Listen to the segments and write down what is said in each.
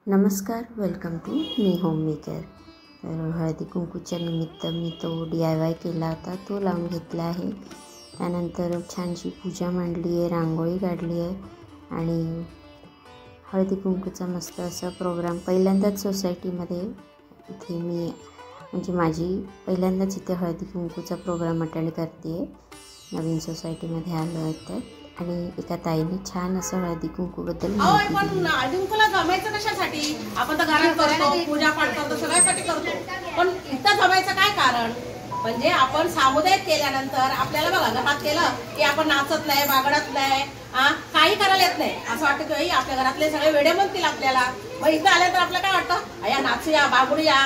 नमस्कार, welcome to मी home maker. तर हळदी कुंकूच्या निमित्त मी तो DIY केला होता, तो लावून घेतला आहे। त्यानंतर छानशी पूजा मांडली आहे, रांगोळी काढली आहे आणि हळदी कुंकूचा मस्त असा प्रोग्राम पहिल्यांदाच सोसायटीमध्ये इथे मी म्हणजे माझी पहिल्यांदाच इथे हळदी कुंकूचा प्रोग्राम अटेंड करते आहे। नवीन सोसायटीमध्ये आलो आहे तर आणि एका ताईने छान असं हळदी कुंकूबद्दल माहिती दिली। पण हळदी कुंकूला जमायचं कशासाठी? आपण तर घरात करतो, पूजा पाठ करतो, सगळ्यासाठी करतो। पण इथं जमायचं काय कारण? म्हणजे आपण सामुदायिक केल्यानंतर आपल्याला बघा घरात केलं की आपण नाचत नाही, बागडत नाही, काही करायला येत नाही। असं वाटतं की आपल्या घरातले सगळे वेडे म्हणतील आपल्याला। मग इथं आले तर आपल्याला काय वाटतं, या नाचूया, बागडूया,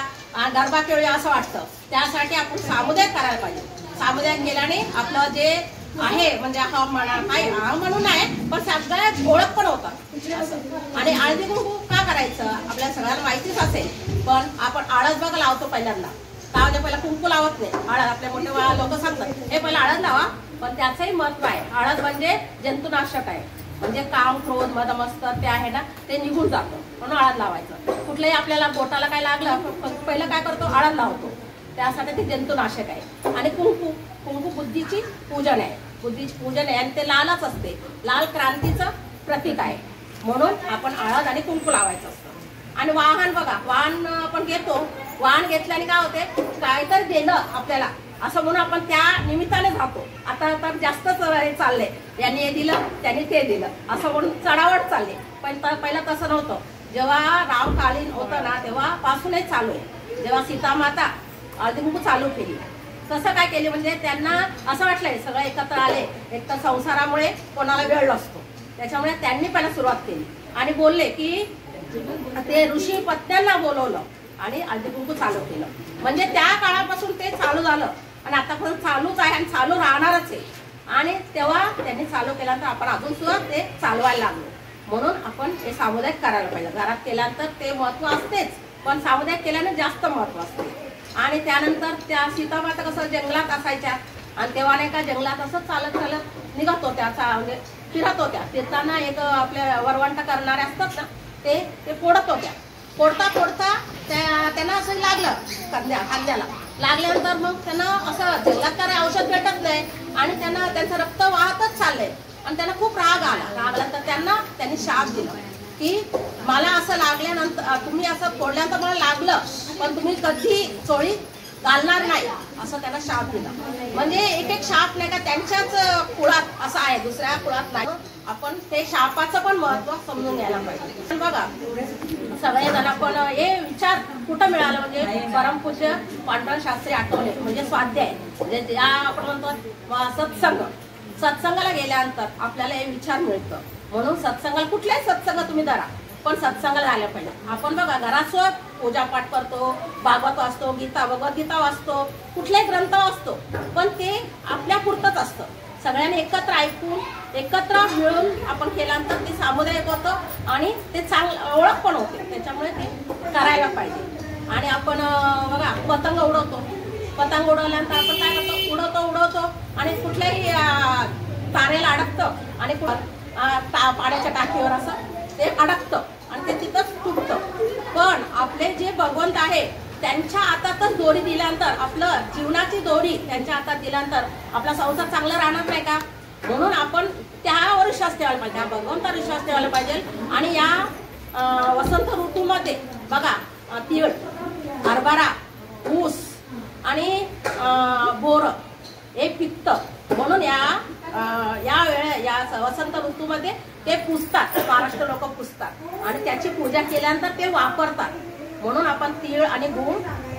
गरबा खेळूया असं वाटतं। त्यासाठी आपण सामुदायिक करायला पाहिजे। सामुदायिक केल्याने आपलं जे आहे म्हणजे हा म्हणा काय म्हणून आहे पण सगळ्यात ओळख पण होतात। आणि हळदी कुंकू का करायचं आपल्याला सगळ्यांना माहितीच असेल, पण आपण हळद बघा लावतो पहिल्यांदा। का म्हणजे पहिला कुंकू लावत नाही, हळद आपल्या मोठे लोक सांगतात हे पहिला हळद लावा, पण त्याचंही महत्व आहे। हळद म्हणजे जंतुनाशक आहे, म्हणजे काम क्रोध मद मस्तर ते आहे ना ते निघून जातं, म्हणून हळद लावायचं। कुठलंही आपल्याला बोटाला काय लागलं पहिलं काय करतो, हळद लावतो, त्यासाठी ते जंतुनाशक आहे। आणि कुंकू कुंकू बुद्धीची पूजन आहे, बुद्धीची पूजन आहे आणि ते लालच असते, लाल क्रांतीचं प्रतीक आहे, म्हणून आपण हळद आणि कुंकू लावायचं असतं। आणि वाहन बघा, वाहन आपण घेतो, वाहन घेतल्याने काय होते, काहीतरी दिलं आपल्याला असं म्हणून आपण त्या निमित्ताने जातो। आता तर जास्तच हे चाललंय, यांनी हे दिलं त्यांनी ते दिलं असं म्हणून चढावट चालली, पण पहिलं तसं नव्हतं। जेव्हा रामकालीन होतं ना तेव्हा पासूनच चालू आहे। जेव्हा सीतामाता हळदी कुंकू चालू केली, तसं काय केले म्हणजे त्यांना असं वाटलंय सगळे एकत्र आले, एक तर संसारामुळे कोणाला वेळ नसतो, त्याच्यामुळे त्यांनी पहिला सुरुवात केली आणि बोलले की ते ऋषी पत्न्यांना बोलवलं आणि हळदी कुंकू चालू केलं। म्हणजे त्या काळापासून ते चालू झालं आणि आतापर्यंत चालूच आहे आणि चालू राहणारच आहे। आणि तेव्हा त्यांनी चालू केल्यानंतर आपण अजून सुद्धा ते चालवायला लागलो, म्हणून आपण हे सामुदायिक करायला पाहिजे। घरात केल्यानंतर ते महत्व असतेच, पण सामुदायिक केल्याने जास्त महत्व असते। आणि त्यानंतर त्या सीतामाता कसं जंगलात असायच्या आणि तेव्हा नाही का जंगलात असं चालत चालत निघत होत्या, म्हणजे फिरत होत्या। फिरताना एक आपल्या वरवंट करणारे असतात ना ते फोडत होत्या। फोडता फोडता त्यांना असं लागलं खांद्याला लागल्यानंतर मग त्यांना असं जंगलात काय औषध भेटत नाही आणि त्यांचं रक्त वाहतच चाललंय आणि त्यांना खूप राग आला तर त्यांनी शाप दिला की मला असं लागल्यानंतर तुम्ही असं फोडल्यानंतर मला लागलं पण तुम्ही कधी चोळी घालणार नाही असं त्यांना शाप दिला। म्हणजे एक एक शाप नाही का त्यांच्याच कुळात असं आहे, दुसऱ्या कुळात नाही। आपण ते शापाचं पण महत्व समजून घ्यायला पाहिजे। बघा सगळेजण आपण हे विचार कुठं मिळालं म्हणजे परमपूज्य पांडुरंग शास्त्री आठवले म्हणजे स्वाध्याय, म्हणजे आपण म्हणतो सत्संगाला गेल्यानंतर आपल्याला हे विचार मिळतं। म्हणून सत्संगाला कुठलाही सत्संग तुम्ही धरा, पण सत्संगाला आल्या पाहिजे। आपण बघा घरात पूजा पाठ करतो, भागवत वाचतो, भगवद्गीता वाचतो, कुठलाही ग्रंथ वाचतो, पण ते आपल्या पुरतच असतं। सगळ्यांनी एकत्र ऐकून एकत्र मिळून आपण केल्यानंतर ते सामुदायिक होतं आणि ते ओळख पण होते, त्याच्यामुळे ते करायला पाहिजे। आणि आपण बघा पतंग उडवतो, पतंग उडवल्यानंतर आपण काय करतो, उडवतो आणि कुठल्याही तारेला अडकतं आणि पाण्याच्या टाकीवर असं ते अडकतं आणि ते तिथंच तुटतं। पण आपले जे भगवंत आहे त्यांच्या हातातच दोरी दिल्यानंतर, आपलं जीवनाची दोरी त्यांच्या हातात दिल्यानंतर आपला संसार चांगला राहणार नाही का? म्हणून आपण त्यावर विश्वास ठेवायला पाहिजे, त्या भगवंतावर विश्वास ठेवायला पाहिजे। आणि या वसंत ऋतूमध्ये बघा तीळ, हरभरा, ऊस आणि बोर हे पिकतं, म्हणून या वसंत ऋतूमध्ये ते पुजतात, महाराष्ट्र लोक पुजतात आणि त्याची पूजा केल्यानंतर ते वापरतात। म्हणून आपण तीळ आणि गूळ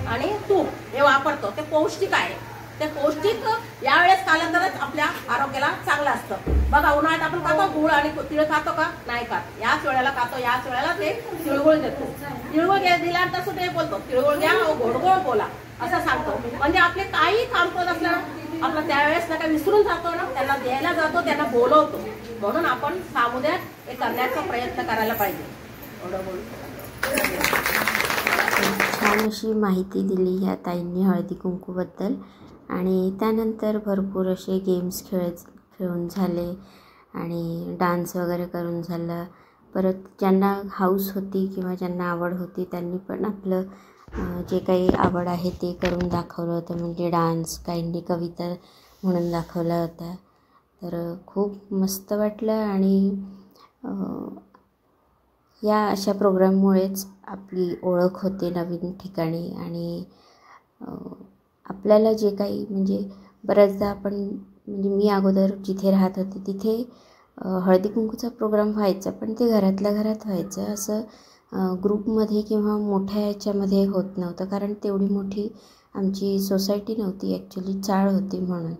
आणि तूप हे वापरतो, ते पौष्टिक आहे। ते पौष्टिक यावेळेस खाल्ल्यानंतरच आपल्या आरोग्याला चांगलं असतं। बघा उन्हाळ्यात आपण खातो गुळ आणि तीळ खातो का? नाही खात, याच वेळेला खातो, याच वेळेला ते तिळगुळ देतो। तिळगुळ दिल्यानंतर सुद्धा हे बोलतो तिळगुळ घ्या गोड गोड बोला असं सांगतो। म्हणजे आपले काही काम करत असलं आपलं त्यावेळेस ना काय विसरून जातो ना, त्यांना द्यायला जातो, त्यांना बोलवतो। म्हणून आपण सामुदायिक हे करण्याचा प्रयत्न करायला पाहिजे। छान अशी माहिती दिली ह्या ताईंनी हळदी कुंकूबद्दल। आणि त्यानंतर भरपूर असे गेम्स खेळून झाले आणि डान्स वगैरे करून झालं। परत ज्यांना हाऊस होती किंवा ज्यांना आवड होती त्यांनी पण आपलं जे काही आवड आहे ते करून दाखवलं होतं. म्हणजे डान्स, काहींनी कविता म्हणून दाखवला होता. तर खूप मस्त वाटलं आणि या अशा प्रोग्राममुळेच आपली ओळख होते नवीन ठिकाणी. आणि आपल्याला जे काही म्हणजे बऱ्याचदा आपण म्हणजे मी अगोदर जिथे राहत होते तिथे हळदी कुंकूचा प्रोग्राम व्हायचा, पण ते घरातल्या घरात व्हायचं. असं ग्रुपमध्ये किंवा मोठ्या याच्यामध्ये होत नव्हतं, कारण तेवढी मोठी आमची सोसायटी नव्हती, ॲक्च्युली चाळ होती म्हणून.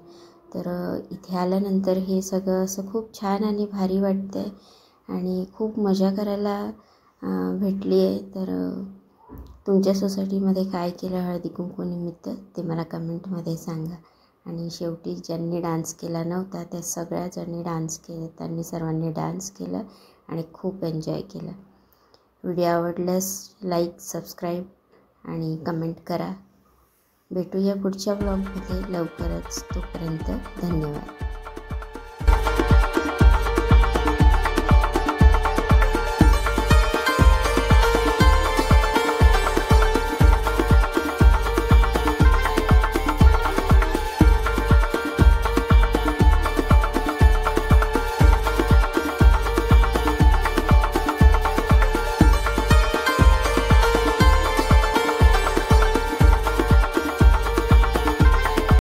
तर इथे आल्यानंतर हे सगळं असं खूप छान आणि भारी वाटतं आहे आणि खूप मजा करायला भेटली आहे. तर तुमच्या सोसायटीमध्ये काय केलं हळदी कुंकूनिमित्त ते मला कमेंटमध्ये सांगा. आणि शेवटी ज्यांनी डान्स केला नव्हता त्या सगळ्याजणी डान्स केले, त्यांनी सर्वांनी डान्स केलं आणि खूप एन्जॉय केलं. व्हिडिओ आवडल्यास लाईक, सबस्क्राईब आणि कमेंट करा. भेटूया पुढच्या ब्लॉगमध्ये लवकरच. तोपर्यंत धन्यवाद.